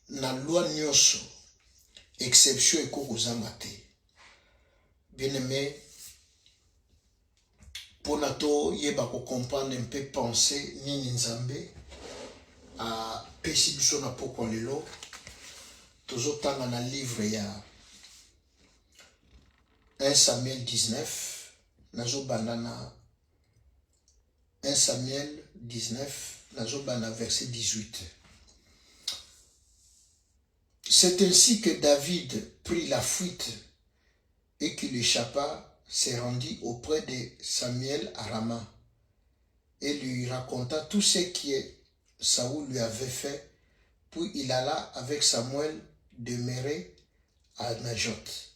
na loi nyonso exception ekokozanga te. Bien aimé, pour nato yeba ko comprendre un peu penser nini nzambe a pesi biso na poko lelo tozotanga na livre ya 1 Samuel 19 nazobanda na 1 Samuel 19 nazobanda verset 18. C'est ainsi que David prit la fuite et qu'il échappa, se rendit auprès de Samuel à Rama et lui raconta tout ce que Saoul lui avait fait. Puis il alla avec Samuel demeurer à Najoth.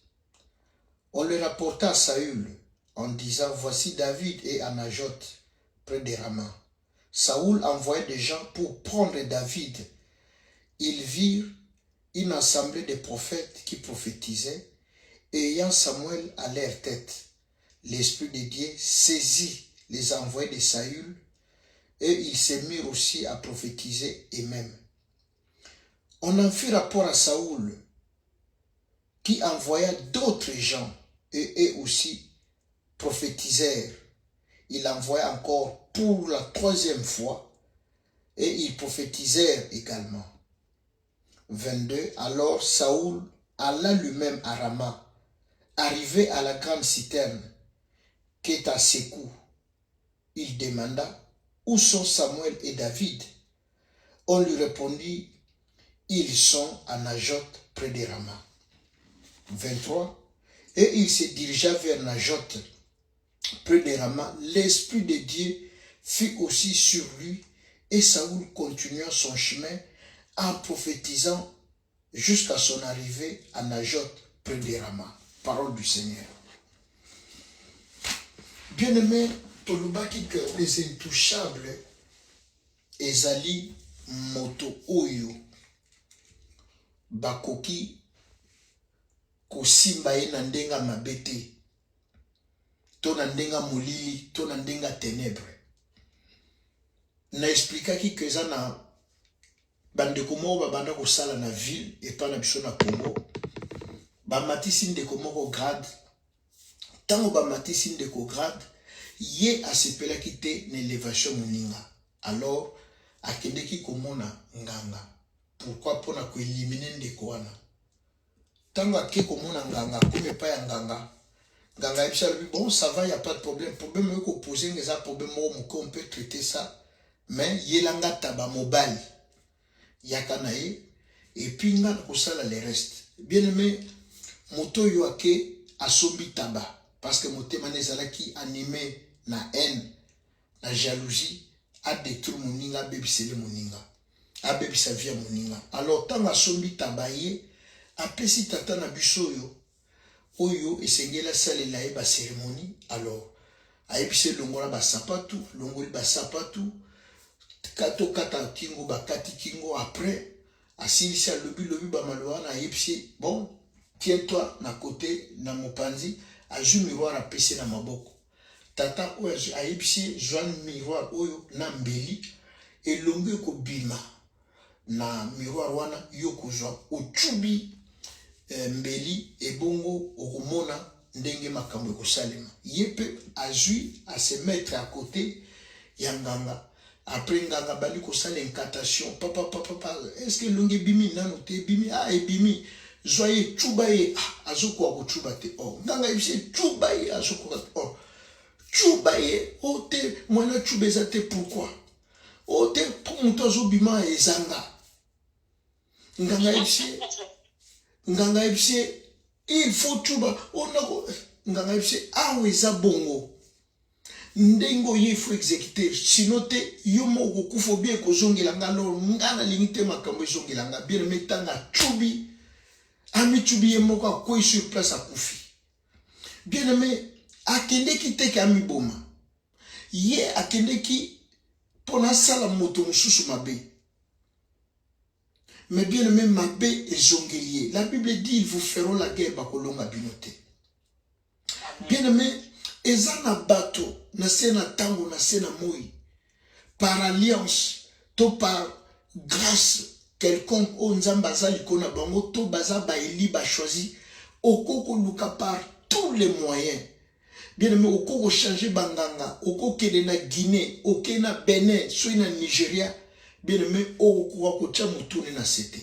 On le rapporta à Saül en disant, voici David est à Najoth près de Rama. Saoul envoya des gens pour prendre David. Ils virent une assemblée de prophètes qui prophétisaient, et ayant Samuel à leur tête. L'Esprit de Dieu saisit les envoyés de Saül, et ils se mirent aussi à prophétiser eux-mêmes. On en fit rapport à Saül, qui envoya d'autres gens, et eux aussi prophétisèrent. Il envoya encore pour la 3e fois, et ils prophétisèrent également. 22. Alors Saoul alla lui-même à Rama. Arrivé à la grande citerne qui est à Sékou, il demanda, où sont Samuel et David? On lui répondit, ils sont à Najoth près de Rama. 23. Et il se dirigea vers Najoth près de Rama. L'Esprit de Dieu fut aussi sur lui, et Saoul continua son chemin en prophétisant jusqu'à son arrivée à Najoth près de Rama. Parole du Seigneur. Bien-aimé, tolobaki que les intouchables ezali moto oyo bakoki kosimba ye na ndenga mabete to na ndenga molili to na ndenga ténèbre. Na explikaki que eza na bandeko moko babanda kosala na ville epa na biso na Congo. Bamatisi ndeko moko grade. Tango bamatisi ndeko grade, ye asepelaki te na élévation moninga. Alors akendeki komona nganga. Pourquoi? Pona ko éliminer ndeko wana. Tango ake komona nganga comme pa ya nganga. Nganga ebisa lui, bon ça va, y a pas de problème. Problème est qu'on pose un problème on peut traiter ça. Mais yelanga taba mobile. Yakanae et puis nga kosala le reste. Bien aimé, moto yo ake asombi taba parce que motema nezalaki animé na haine, na jalousie, a détruire moninga, bebisele moninga, a bebisa via moninga. Alors tant asombi taba ye, apesi tata na biso yo, oyo esengela salela ye ba cérémonie. Alors ayebise longola ba sapatu, longoli ba sapatu, kato kata kingo ba kati kingo. Après asilisa lobi ba maloana ayebise bon, tiens-toi na côté na mopanzi, aju miroir apesi na maboko. Tata oyo ayebise joan miroir oyo na mbeli elongo ko bima na miroir wana yo kozwa ochubi mbeli ebongo okomona ndenge makambo ekosalema. Yepe azui à se mettre à côté ya nganga. Après nganga bali kosala incantation. Papa, est-ce que longe bimi nano te bimi? Ah, ebimi. Joye chubaye azoko ko chubate. Oh, nganga ebise chubaye azoko. Oh, chubaye ote mwana chubeza te pourquoi? Ote pour mutozo bima ezanga. Nganga ebise il faut chuba. Onako nganga ebise aweza bongo. Ndengo ye faut exécuter sinon te yo moko kufo bien ko zongelanga lo ngana limite makambo zongelanga bien metanga chubi ami chubi ye moko akoi sur place akufi. Bien aimé, akende ki te ka mi boma ye akende ki pona sala moto mususu mabe. Mais bien aimé, mabe et zongelier. La Bible dit ils vous feront la guerre bakolonga binote. Bien aimé, ezana bato na sena tango na sena moi par alliance to par grâce quelconque o nzamba za likona bango to baza ba eli ba choisi okoko luka par tous les moyens. Bien aimé, okoko changer banganga, okoko kede na Guinée, okoko na Bénin, soit na Nigeria. Bien aimé, okoko kocha mutune na sete.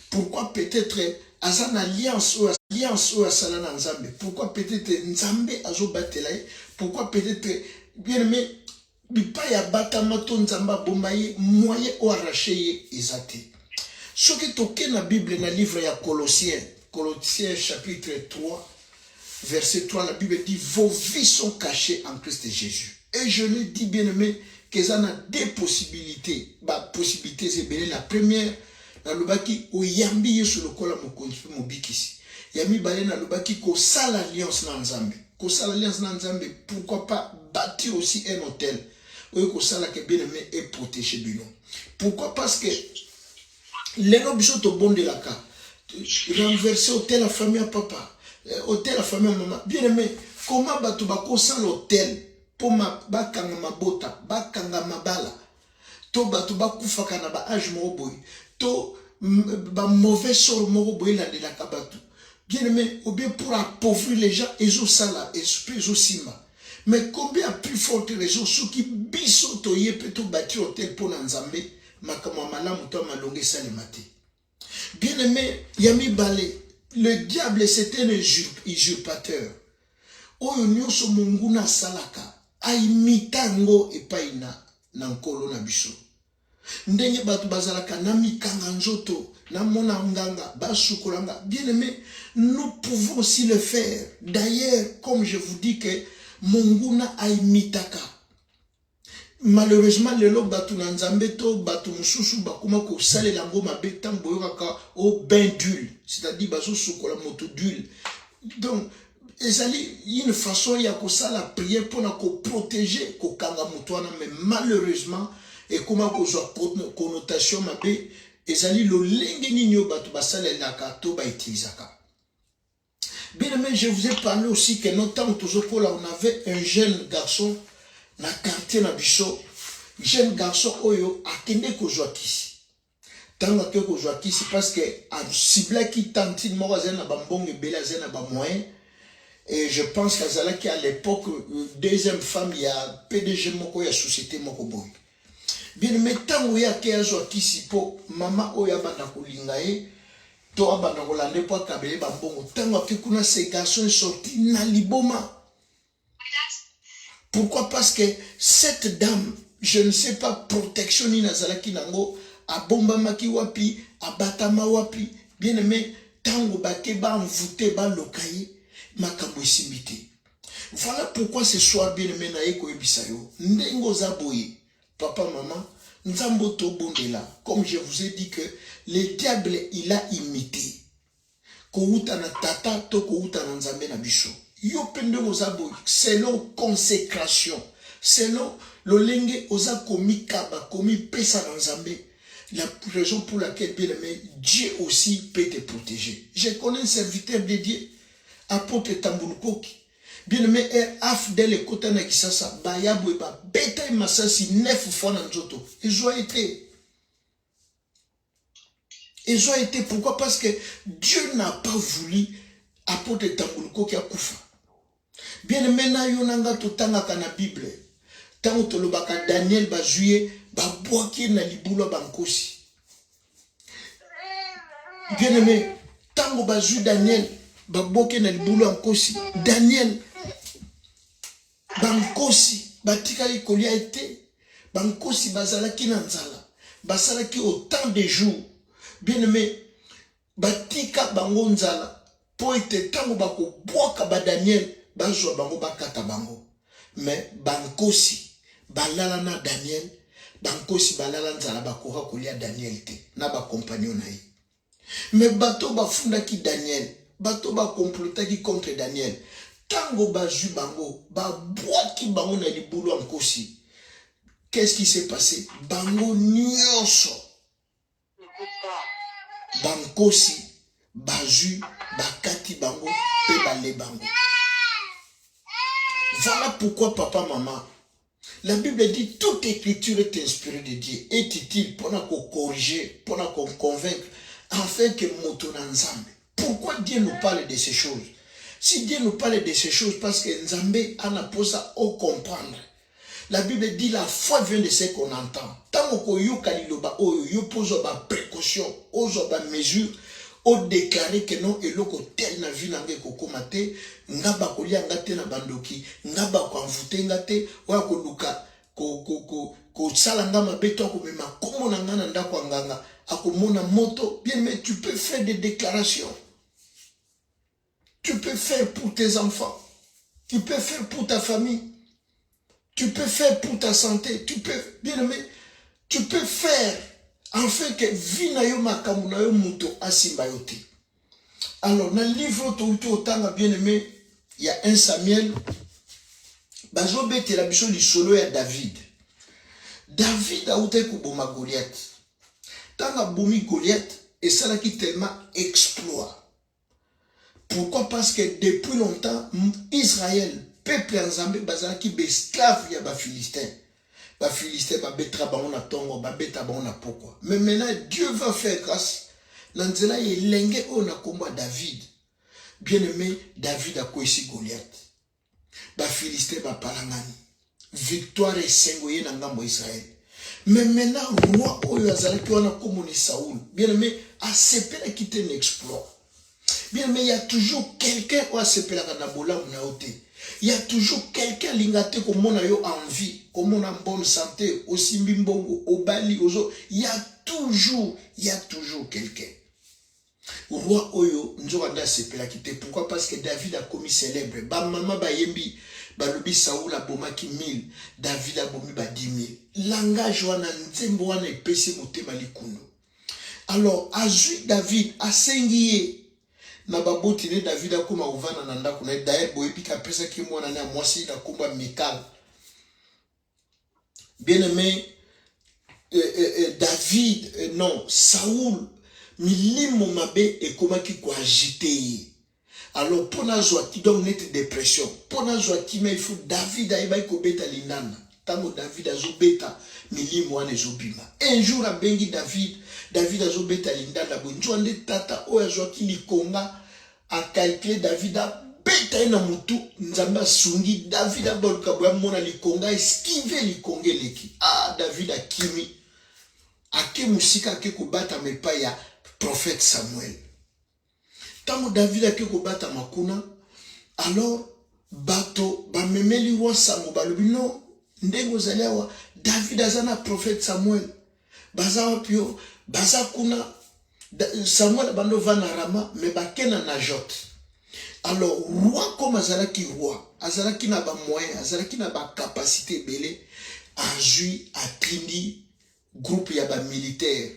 Pourquoi peut-être azan alliance ou asala na nzambe? Pourquoi peut-être nzambe azo batelaye? Pourquoi peut-être bien aimé bipa ya batama to nzamba bomaye moyen o arracher ezate. Ce qui toke na Bible na livre ya Colossiens chapitre 3 verset 3, la Bible dit vos vies sont cachées en Christ Jésus. Et je le dis bien aimé que ça a deux possibilités. Possibilité c'est bien la première na lobaki o yambi yesu lokola mokonzi mobikisi. Yami balé na lobaki ko sala alliance na nzambe. Ko sala alliance na nzambe, pourquoi pas bâtir aussi un hôtel. Ou ko sala que bien aimé est protégé bino. Pourquoi? Parce que l'objet au bon de la cas renverser hôtel la famille à papa, hôtel la famille à maman. Bien aimé, comment batu bako sans l'hôtel pour ma bakanga mabota, bakanga mabala. To batu bakufa kana ba âge mo boy. To ba mauvais sort mo boy la de la kabatu. Bien aimé, ou bien pour appauvrir les gens, ils ont ça là, ils ont sima. Mais combien plus forte raison ceux qui biso toye peut bâtir hôtel pour Nzambe, makama malamu to malonge salemate. Bien aimé, Yami Balé, le diable c'était un usurpateur. Oyo nyonso munguna salaka, aimitango epaina na nkolo na biso. Ndenge batu bazalaka na mikanga nzoto, na mona nganga, basukolanga. Bien aimé, nous pouvons aussi le faire. D'ailleurs, comme je vous dis que munguna aimitaka. Malheureusement, le lobby batu na nzambe to batu mususu bakuma ko sale lango mabe tant boyoka au bain d'huile, c'est-à-dire bazo sukola moto d'huile. Donc, ezali une façon ya ko sala prière pour na ko protéger ko kanga mutwana, mais malheureusement et comment ko zo connotation mabe ezali lo lenge ninyo batu basale la kato ba utilisaka. Bien aimé, je vous ai parlé aussi que notamment toujours là on avait un jeune garçon na quartier na biso, jeune garçon oyo akende ko joakisi. Tanga ke ko joakisi parce que a cibla ki tantine mo zena ba mbonge bela zena ba moyen. Et je pense qu'azala qui à l'époque deuxième femme il y a PDG moko ya société moko boy. Bien mais tango ya ke joakisi po mama oya banda kolinga e to abanda kolande po kabele ba mbongo. Tango ke kuna ces garçons sorti na liboma. Pourquoi? Parce que cette dame, je ne sais pas, protection ni nazalaki nango, a bomba maki wapi, a batama wapi, bien aimé, tango bake ba envoûté ba lokaye, makambo isimité. Voilà pourquoi ce soir bien aimé na eko ebisayo, ndengo zaboye, papa, maman, nzambo to bondela, comme je vous ai dit que le diable il a imité. Kouta na tata to kouta na nzambe na biso. Yo pende ozaboy selon consécration, selon l'olenge oza komi kaba komi pesa dans Nzambe. La raison pour laquelle bien aimé Dieu aussi peut te protéger. Je connais un serviteur de Dieu, apôtre Tambulukoki. Bien aimé afdel et kotana kisasa bayabo et ba beta masasi 9 fois dans nzoto. Ils ont été pourquoi? Parce que Dieu n'a pas voulu apôtre Tambulukoki a koufa. Bien aimé na yonanga totanga kana Bible. Tango tolobaka Daniel bazuye babwaki na libulo bankosi. Bien aimé, tango bazu Daniel babwaki na libulo bankosi. Daniel bankosi batikali kolia été bankosi bazalaki na nzala. Basalaki autant de jours. Bien aimé, batika bango nzala po ete tango bako bwaka ba Daniel bazwa bango bakata bango. Mais bankosi balala na Daniel, bankosi balala nzala bakoka kolia Daniel te na ba compagnon na ye. Mais bato bafundaki Daniel, bato ba complotaki contre Daniel. Tango bazu bango, babwaki bango na libulu ankosi. Qu'est-ce qui s'est passé? Bango nyonso. Bankosi, bazu, bakati bango, pe bale bango. Voilà pourquoi papa, maman, La Bible dit toute écriture est inspirée de Dieu, est utile pour nous corriger, pour nous convaincre, afin que nous ensemble. Pourquoi Dieu nous parle de ces choses? Si Dieu nous parle de ces choses, parce que Nzambe a posé au comprendre. La Bible dit la foi vient de ce qu'on entend. Tant qu'on y pose des précautions, des mesures, on déclare que non, et l'on tel na vie n'angé koko mate, ngaba kolia ngate na bandoki, ngaba ko envoûté ngate, wa ko luka, ko salanga mabeto ko mema komo na ngana ndako nganga, akomona moto, bien mais tu peux faire des déclarations. Tu peux faire pour tes enfants. Tu peux faire pour ta famille. Tu peux faire pour ta santé. Tu peux, bien aimé, tu peux faire afin que vie na yo makamu na yo muto asimba yo te. Alors, dans le livre tout autant bien aimé, il y a 1 Samuel. Bazo bete la biso li solo ya David. David a outé kuboma Goliath. Tanga bomi Goliath et ça là qui tellement exploit. Pourquoi? Parce que depuis longtemps, Israël, peuple Nzambe, bazala qui esclave ya ba Philistin. Ba Philistin ba betra ba on a tongo, ba beta ba on a pourquoi. Mais maintenant Dieu va faire grâce. Nanzela yelenge on a combat David. Bien-aimé, David a koisi Goliath. Ba Philistin ba palangani. Victoire et sengoye na ngambo Israël. Mais maintenant roi oyo azala ki on a communi Saoul. Bien-aimé, a sepela quitter un exploit. Bien, mais il y a toujours quelqu'un qui a sepelé la bola ou naote. Il y a toujours quelqu'un lingate comme on a eu envie, comme on a en bonne santé, au Simbimbongo, au Bali, aux autres. Il y a toujours quelqu'un. Au roi Oyo, nous avons sepelé quitté. Pourquoi? Parce que David a commis célèbre. Ba mama ba yembi, ba lobi Saoul a bomaki 1000, David a bomi ba 10 000. Langage wana nzembo wana epesi motema likuno. Alors, azui David a sengiye. Na baboti ne David akoma uvana na ndako na d'ailleurs boyepika pesa ki mwana na mwasi na kumba Mikal. Bien-aimé, David, non, Saoul, milimo mabe et comment qui ko agité. Alors pour na joie qui donne net dépression, pour na joie qui mais il faut David aiba ko beta linana. Tango David azobeta milimo ane zobima. Un jour a bengi David azobeta lindana bonjo ande tata o azwa ki likonga a calculer David a beta ina mutu nzamba sungi David a bolka bwa mona likonga esquive likonge leki. Ah David a kimi ake musika ke ko bata mepa ya prophète Samuel. Tango David ake ko bata makuna alors bato ba memeli wa Samuel balubino ndengo zalewa David azana prophète Samuel baza pio baza kuna Samuel bando va na Rama mais bakena na Jot. Alors roi comme azalaki roi azalaki na ba moyen azalaki na ba capacité belé azui atindi groupe ya ba militaire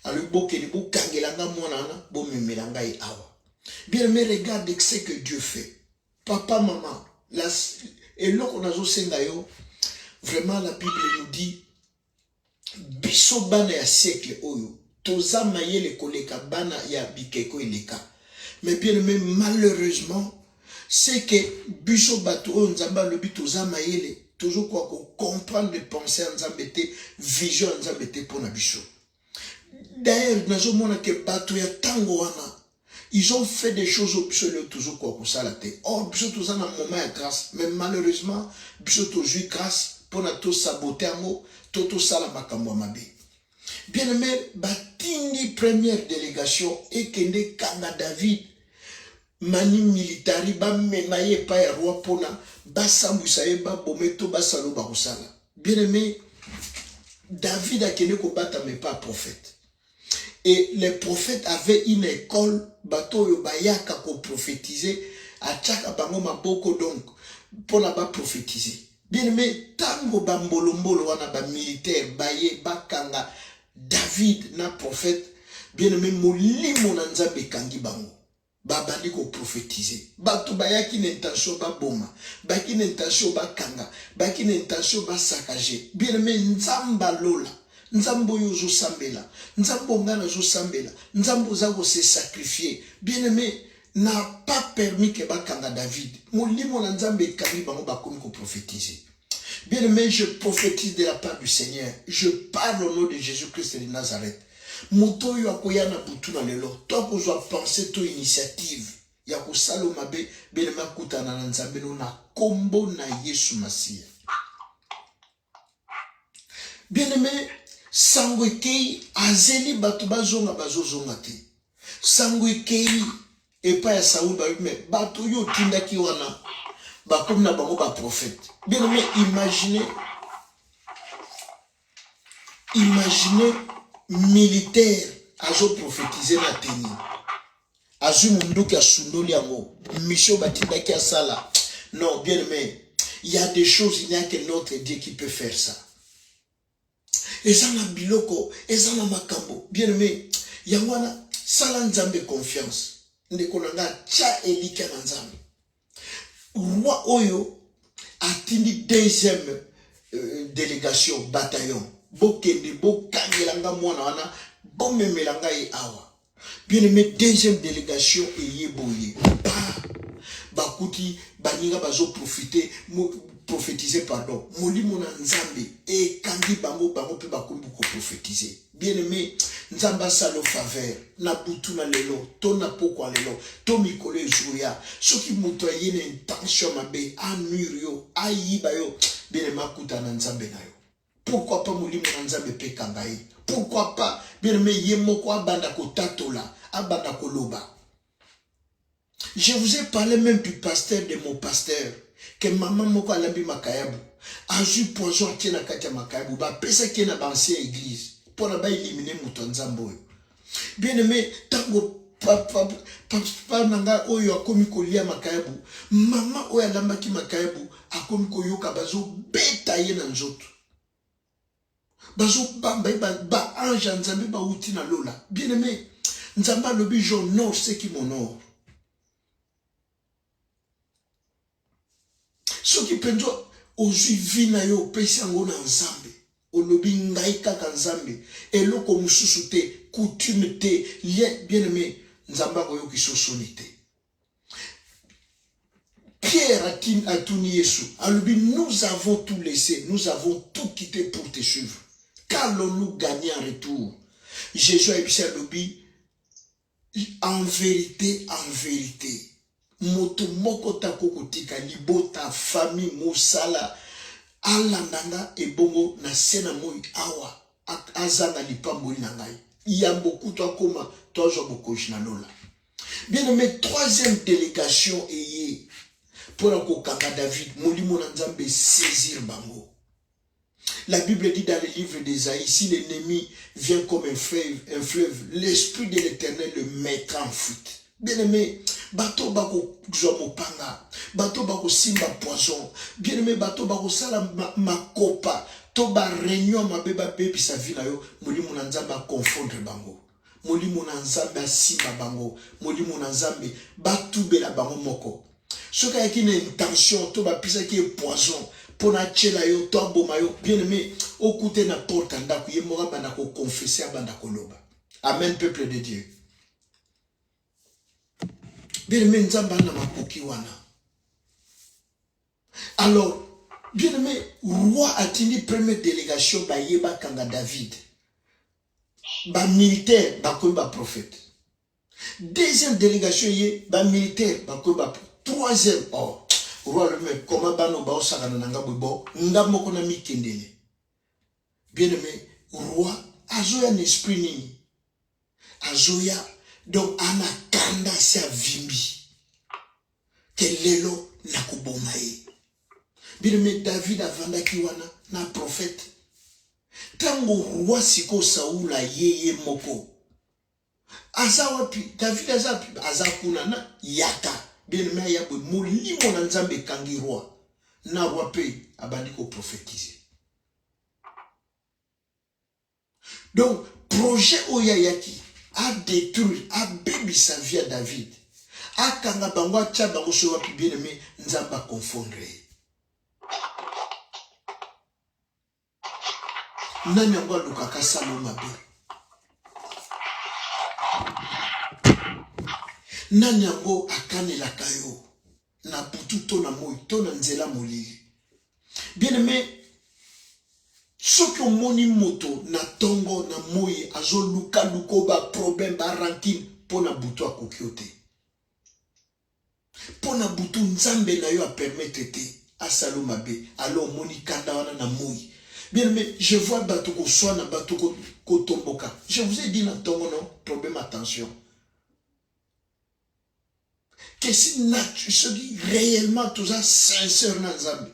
alors bokeli bo kangelanga monana bo memelanga e awa. Bien mais regarde ce que Dieu fait. Papa maman et loko nazo senga yo vraiment la Bible nous dit biso bana ya siècle oyo toza mayele koleka bana ya bikeko eleka. Mais bien aimé, malheureusement c'est que biso bato oyo nzamba lobi toza mayele toujours quoi comprendre les pensées nzambe te vision nzambe te pona biso. D'ailleurs nazo mona que bato ya tango wana ils ont fait des choses absolument toujours quoi ça la tête. Or biso toza na moment ya grâce mais malheureusement biso toujours grâce pour na to saboter mo toto sala makambo mabe. Bien aimé, batindi première délégation et kende kanga David mani militari ba memaye pa ya roi pona ba sambusa e ba bometo ba salo ba kusala. Bien aimé, David a kende ko bata mais pas prophète. Et les prophètes avaient une école bato yo bayaka ko prophétiser a chaka bango maboko donc pona ba prophétiser. Bien aimé, tango bambolombolo wana ba militaire baye bakanga David na prophète. Bien aimé, molimo na nzambe kangi bango babandi ko prophétiser bato bayaki na intention ba boma baki na intention ba kanga baki na intention ba saccager. Bien aimé, nzamba lola nzambo yo zo sambela nzambo ngana zo sambela nzambo za ko se sacrifier. Bien aimé, n'a pas permis que bakanga David molimo na nzambe kangi bango bakomi ko prophétiser. Bien-aimé, je prophétise de la part du Seigneur. Je parle au nom de Jésus-Christ de Nazareth. Moto yo akoya na butu na lelo. Toi ko zo penser to initiative. Ya ko salo mabe bien-aimé kutana na nzambe no na kombo na Yesu Masia. Bien-aimé, sangwekei azeli bato bazonga bazozonga te. Sangwekei epa ya Saoul me bato yo tindaki wana bakomi na bango ba prophète. Bien-aimé, imaginez militaire azo prophétiser na teni. Azu munduki asundoli yango. Mission batindaki asala. Non, bien-aimé, il y a des choses, il n'y a que notre Dieu qui peut faire ça. Ezana biloko, ezana makambo. Bien-aimé, yangwana sala nzambe confiance. Ndeko nanga cha elika na nzambe. Roi Oyo atindi deuxième délégation, bataillon. Bokende, bokangelanga mwana wana, bomemelanga e awa. Bien-aimé, deuxième délégation eye boye. Bakuti, baninga bazo prophétiser, pardon. Molimo na nzambe, e kandi bango pe bakumbu ko prophétiser. Bien-aimé, nzamba salo faveur, na butu na lelo, to na poko lelo, to mikolo ezuya. Soki muto yene intention mabe, anur yo, ayiba yo, bien-aimé kuta na nzambe na yo. Pourquoi pas molimo na nzambe pe kangai? Pourquoi pas, bien-aimé, yemoko abanda ko tatola, abanda ko loba. Je vous ai parlé même du pasteur de mon pasteur. Que maman moko alambi makayabu. Azu poison tiena katia makayabu. Ba pesa ki na bansia église. Pour na ba éliminer mouton nzambo. Bien aimé, tango papa nanga oyo akomi kolia makayabu. Maman oyo alambaki makayabu. Akomi koyoka bazo beta ye na nzoto. Bazo bamba ba ange nzambe ba uti na lola. Bien aimé, nzamba lobi j'honore ce qui m'honore. Ce qui peut dire aux juifs na yo pesi yango na nzambe olobi ngai kaka nzambe eloko mususu te coutume te lien bien-aimé nzamba ko yo kisosoni te. Pierre atuni Yesu alobi nous avons tout laissé, nous avons tout quitté pour te suivre. Qu'allons-nous gagner en retour? Jésus a dit alobi en vérité moto moko tako kotika libota famille mosala alandanga ebongo na sena moi awa azanga lipamboli na ngai yambo kuto akoma tozo bokoji na lola. Bien aimé, troisième délégation eye pour la kokanga David molimo na nzambe saisir bango. La Bible dit dans le livre d'Ésaïe, si l'ennemi vient comme un fleuve, l'esprit de l'Éternel le mettra en fuite. Bien-aimé, bato bako zomopanga, bato bako simba poison, bien-aimé, bato bako sala makopa, to ba réunion mabeba bebi sa vie na yo, molimo na nzambe a confondre bango, molimo na nzambe a simba bango, molimo na nzambe batubela bango moko. Soka yaki na intention, to ba pisa ki poison, pona chela yo, to aboma yo, bien-aimé, okute na porte ndako, ye mora banda ko confesser banda ko loba. Amen, peuple de Dieu. Bien-aimé, nzamba na makoki wana. Alors, bien-aimé, roi atindi première délégation ba yeba kanga David. Ba militaire, ba koy ba prophète. Deuxième délégation ye, ba militaire, ba koy ba troisième, oh, roi le même, comment ba no ba osaka na nga bo, nga moko na mikendele. Bien-aimé, roi, azoya n'esprit nini. Azoya, donc anakanda sa vimbi. Kelelo na kubomae. Bien-aimé, David avanda kiwana na prophète. Tango roi siko Saoula yeye moko. Azawapi, David azapi, azakuna na yaka. Bien-aimé, yabwe molimo na nzambe kangi roi. Na roi pe abandi ko prophétiser. Donc, projet oyayaki a détruit, a bébi sa vie à David. A kanga bango a tcha bango sowa pi bien aimé, nzamba confondre. Nani yango lukaka salo mabe. Nani yango akane la kayo. Na butu to na moi, to na nzela molili. Bien aimé, soki omoni moto na tongo na moi azoluka luko ba problème ba rancune pona butu akoki yo te. Pona butu nzambe na yo a permettre te asalo mabe alo omoni kanda wana na moi. Bien mais je vois bato ko swana bato ko tomboka. Je vous ai dit na tongo non problème attention. Que si celui réellement tout ça sincère na nzambe.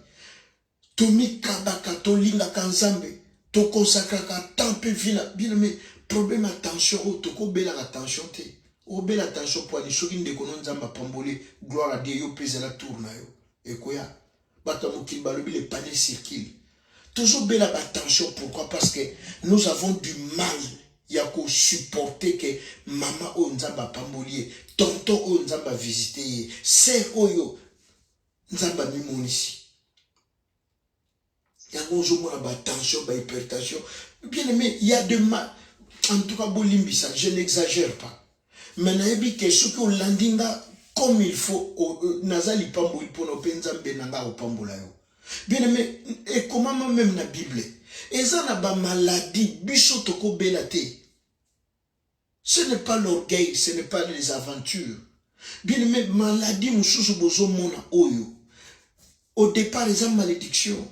Tomi kabaka tolinga kanzambe to consacraka tempe vina bien mais problème attention o to ko bela attention te o bela attention pour ali soki ndeko no nzamba pamboli gloire à Dieu yo pesa la tour na yo ekoya bato mokili balobi le panier circule toujours bela attention. Pourquoi? Parce que nous avons du mal ya ko supporter que maman o nzamba pamboli tonton o nzamba visiter sœur oyo nzamba mimonisi. Il y a une tension, une hypertension. Bien aimé, il y a de mal. En tout cas, je n'exagère pas. Mais il y a ceux qui ont landinga comme il faut. Nazali pambo il pour nos penzambe nanga au pambola yo. Bien aimé, et comment même na Bible. Et ça n'a pas maladie, biso toko belate. Ce n'est pas l'orgueil, ce n'est pas les aventures. Bien aimé, maladie mususu bozo mona oyo. Au départ, ils ont malédiction.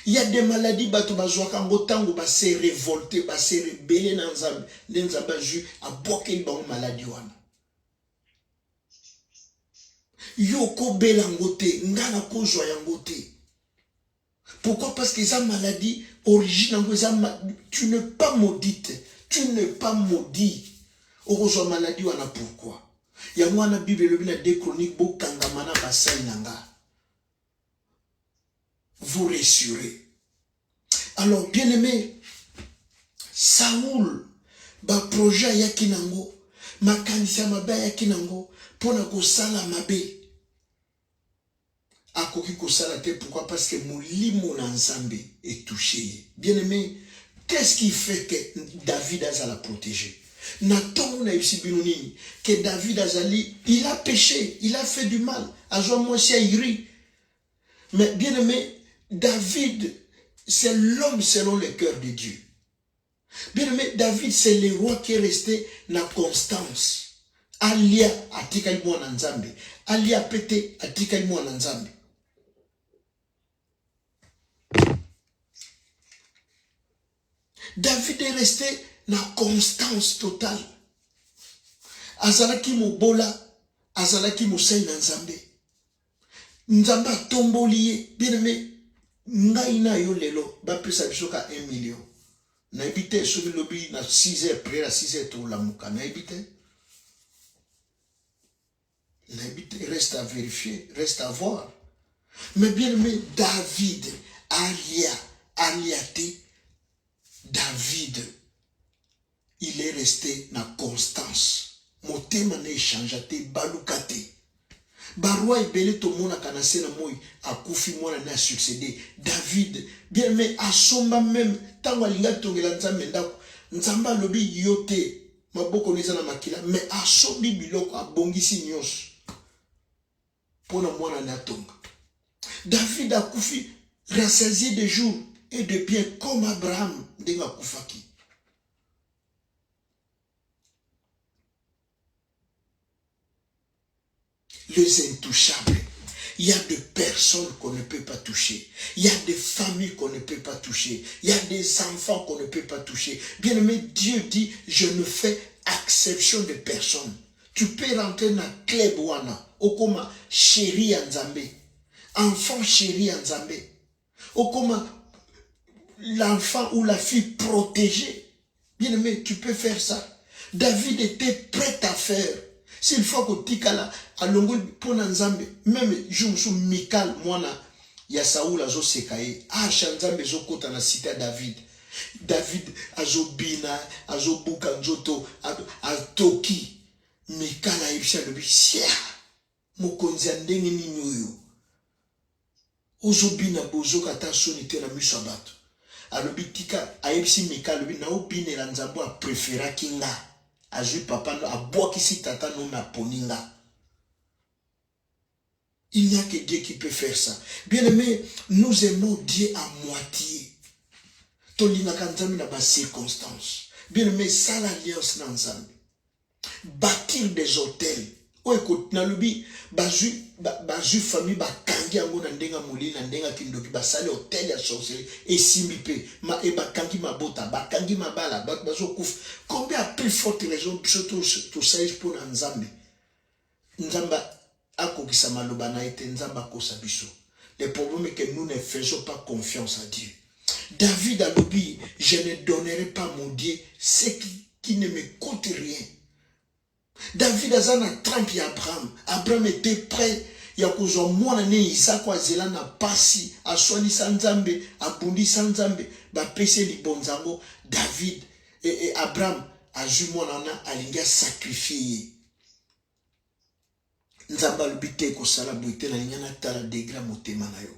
Il y a des maladies bato bazwaka ngotango ba se révolter ba se rebeller na nzambe nzamba ju a boke ba maladie wana yo ko bela ngote ngana ko joya yangote. Pourquoi? Parce que ça maladie origine tu n'es pas maudite, tu n'es pas maudit orozo maladie wana. Pourquoi? Ya mwana Bible le bina de chronique bo kangamana basai nanga vous rassurez. Alors, bien aimé, Saoul, ba projet yakinango, makanisa mabe yakinango, pona ko sala mabe. Akoki ko sala te, pourquoi? Parce que molimo na nzambe est touché. Bien aimé, qu'est-ce qui fait que David a la protéger? Nathan na yusibinoni, que David Azali, il a péché, il a fait du mal. Azo moi c'est iri. Mais bien aimé, David, c'est l'homme selon le cœur de Dieu. Bien aimé, David, c'est le roi qui est resté dans la constance. Alia atikali mwana nzambe. Alia pete atikali mwana nzambe. David est resté dans la constance totale. Azalaki mobola, azalaki mosai na nzambe. Nzamba tomboliye, bien aimé. Ngai na yo lelo ba pesa bisoka 1 million. Na ebite sobi lobi na 6h après la 6h to la muka na ebite. Na ebite reste à vérifier, reste à voir. Mais bien aimé David aliate David il est resté na constance. Motema na échangeate balukate. Baroi belé to mona kanase na moi akufi mona na succédé. David bien mais asomba même tango alinga tongela nzambe ndako nzamba lobi yote maboko neza na makila mais asobi biloko abongisi nyos pona mona na tonga. David akufi rassasié de jours et de biens comme Abraham ndenga kufaki. Les intouchables. Il y a des personnes qu'on ne peut pas toucher. Il y a des familles qu'on ne peut pas toucher. Il y a des enfants qu'on ne peut pas toucher. Bien aimé, Dieu dit, je ne fais exception de personne. Tu peux rentrer dans club wana. Okoma chéri Nzambe. Enfant chéri Nzambe. Okoma l'enfant ou la fille protégée. Bien aimé, tu peux faire ça. David était prêt à faire. S'il faut que tikala alongo pona nzambe même jour Mikal mwana ya Saoul azo sekaye acha nzambe zo kota na cité David azo bina azo buka nzoto atoki Mikal aibisha lobi sia mokonzi ndenge nini oyo ozo bina bozo kata soni te na miso bato alobi tika aibisi Mikal lobi na obinela nzambo a préféra kinga Azu papa no aboki si tata no na poninga. Il n'y a que Dieu qui peut faire ça. Bien aimé, nous aimons Dieu à moitié. Tolingaka nzambe na ba circonstances. Bien-aimé, ça l'alliance na nzambe. Bâtir des hôtels. O écoute, na lubi, bazu famille bakangi yango na ndenga molili na ndenga kindoki basali hôtel ya sorcellerie et simbipe ma e bakangi mabota bakangi mabala bazo kuf. Combien a plus forte raison surtout tout ça pour na nzambe. Nzamba akokisa maloba na ete nzamba kosa biso. Le problème est que nous ne faisons pas confiance à Dieu. David a dit, je ne donnerai pas mon Dieu ce qui ne me coûte rien. David a zana trempe ya Abraham. Abraham était prêt. Ya kuzo mwana ne Isaac wa zela na pasi. Aswani sanzambe. Abundi sanzambe. Ba pese li bonzango. David et Abraham a ju mwana na alinga sacrifier. Nzamba lubite ko sala buite na nyana tala degra motema na yo.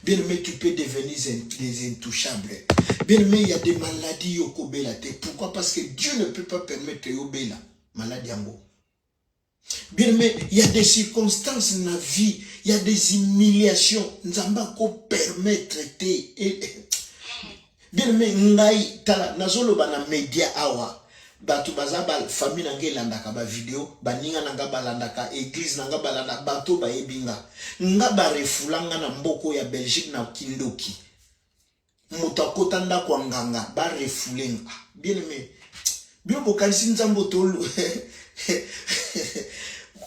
Bien aimé, tu peux devenir des intouchables. Bien aimé, il y a des maladies yoko bela te. Pourquoi? Parce que Dieu ne peut pas permettre yo bela maladie yango. Bien aimé, il y a des circonstances dans la vie, il y a des humiliations. Nzamba ko permettre te. Bien aimé, ngai tala nazolo bana media awa. Batu bazabal famille nange landaka ba video baninga nanga balandaka église nanga balanda bato ba ebinga nga ba refulanga na mboko ya Belgique na kindoki mutakota ndako nganga ba refulenga. Bien aimé, bio bokanisi nzambo tolu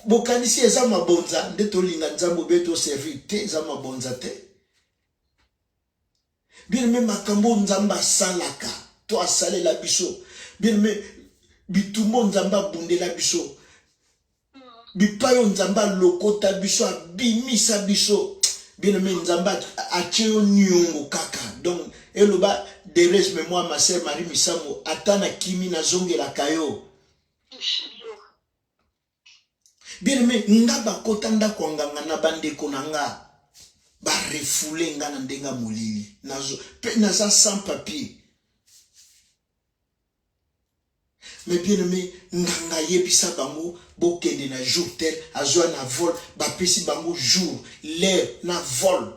bokanisi eza mabonza nde tolinga nzambo beto servir te eza mabonza te. Bien aimé, makambo nzamba salaka to asale la biso. Bien aimé, bitumbo nzamba bundela biso. Bipayo nzamba lokota biso abimisa biso. Bien aimé, nzamba acheo nyongo kaka. Donc eloba de res mémoire ma sœur Marie Misamo atana kimi na zongela kayo. Bien aimé, ngaba kota ndako nganga na bandeko nanga ba refoule nga na ndenga molili. Nazo pe naza sans papier. Mais bien aimé, nganga yebisa bango bokende na jour tel azwa na vol ba pesi bango jour l'air na vol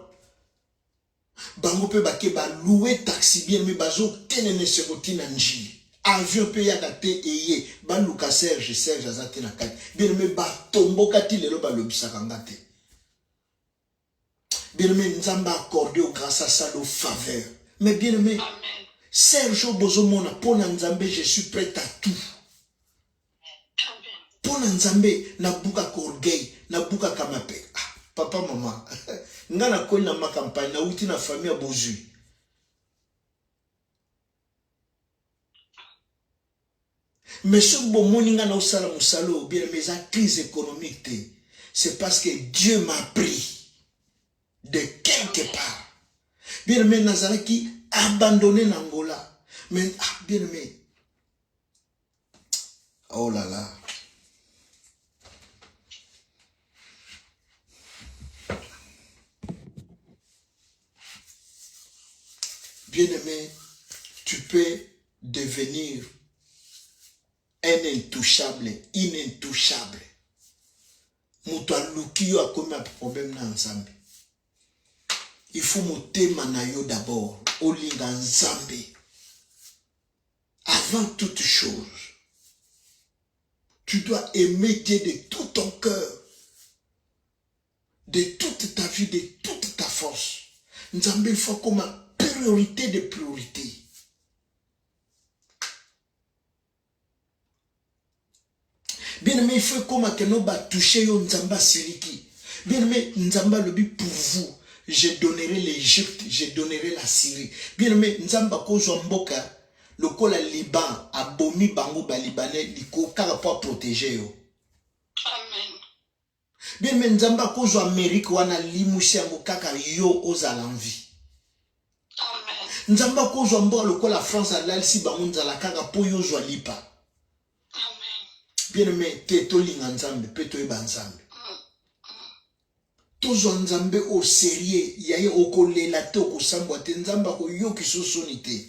bango pe bake ba louer taxi. Bien aimé, bazo tenene sekoti na njili avion pe ya kate eye ba luka Serge azate na kati. Bien aimé, ba tomboka ti lelo ba lobisaka ngate. Bien aimé, nzamba accordé grâce à ça de faveur. Mais bien aimé, Serge Bozomona, pour Nzambe, je suis prêt à tout. Pour Nzambe, nabuka korgei, nabuka kamape. Ah, papa, maman, ngana koi na ma campagne, na uti na famille à Bozu. Mais ce bon moninga na usala musalo, bien mes crise économique, c'est parce que Dieu m'a pris de quelque part. Bien aimé, Nazaraki abandonné Nangola. Mais, bien aimé. Oh là là. Bien aimé, tu peux devenir un intouchable, inintouchable. Moutoua Lukio a comme un problème dans Nzambe. Il faut monter manayo d'abord. Olinga Nzambe. Avant toute chose, tu dois aimer Dieu de tout ton cœur, de toute ta vie, de toute ta force. Nzambe, il faut comme priorité de priorité. Bien aimé, il faut comme que nous va toucher yo Nzamba Siriki. Bien aimé, Nzamba le but pour vous. Je donnerai l'Égypte, je donnerai la Syrie. Bien aimé, Nzamba kozwa mboka, lokola Liban, abomi bango ba Libanais, liko kaka pour protéger yo. Amen. Bien aimé, Nzamba kozwa Amérique wana limushi yango kaka yo ozala envie. Amen. Nzamba kozwa mboka lokola France alalisi bango nzala kaka po yo zwa lipa. Amen. Bien aimé, te tolinga Nzambe, pe toyeba Nzambe. Tozo Nzambe au sérieux, yaye okolela te okosambwa te Nzamba ko yoki sosoni te.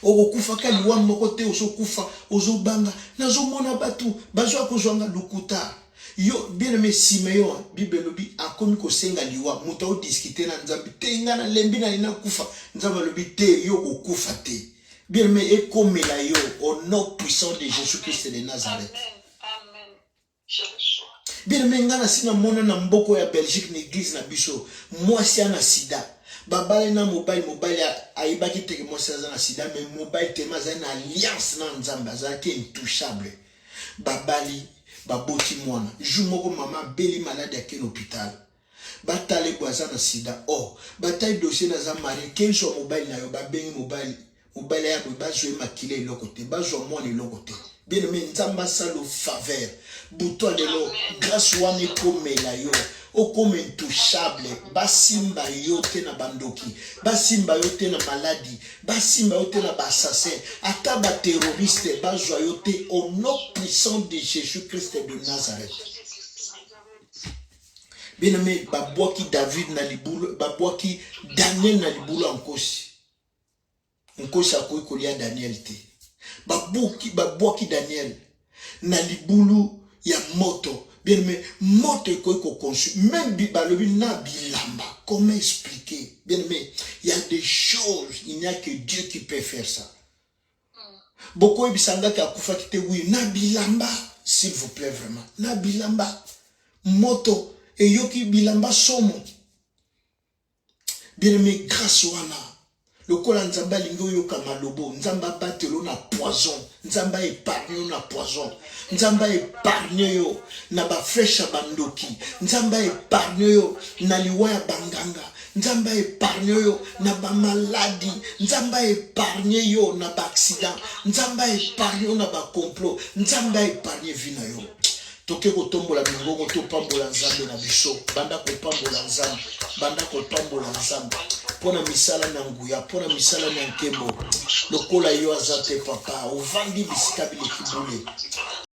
Okokufa kali wa moko te ozokufa ozobanga nazomona batu bazwa kozwanga lukuta. Yo bien aimé Simeon Bible lobi akomi ko senga liwa muta o discuter na nzambe te ngana lembi na lina kufa nzambe lobi te yo ko kufa te. Bien aimé et comme la yo au nom puissant de Jésus-Christ de Nazareth. Amen. Je reçois. Bien aimé ngana sina mona na mboko ya Belgique na église na biso moi si ana sida. Babale na mobile aibaki teke moi si ana sida mais mobile tema za na alliance na nzambe za ki intouchable. Babali baboti mwana jour moko mama beli malade à quel hôpital batale boza na sida bataille dossier na za mari ken so mobile na yo ba bengi mobile ya ba jouer makile eloko te ba jouer mwana eloko te bien aimé nzamba salo faveur bouton de lo grâce wana komela yo comme intouchable basimba yo te na bandoki basimba yo te na maladie basimba yo te na assassin ata ba terroriste ba joyauté au nom puissant de Jésus-Christ de Nazareth. Bien aimé babwaki David na libulu babwaki Daniel na libulu nkosi akoyi kolia Daniel te babwaki Daniel na libulu ya moto. Bien mais moto ko conçu même balobi na bilamba comment expliquer. Bien mais il y a des choses il n'y a que Dieu qui peut faire ça. Beaucoup bisanga ki akufa kite oui na bilamba s'il vous plaît vraiment na bilamba moto et yoki bilamba somo. Bien mais grâce wana lokola nzamba lingo yoka malobo nzamba batelo na poison nzamba épargne na poison nzamba épargne yo na ba fresh bandoki nzamba épargne yo na liwa ya banganga nzamba épargne yo na ba maladie nzamba épargne yo na ba accident nzamba épargne yo na ba complot nzamba épargne vina yo toke kotombola mingongo to pambola nzambe na biso banda ko pambola nzambe banda ko pambola nzambe pona misala na nguya pona misala na nkembo lokola yo azate papa ovandi bisika bile kibule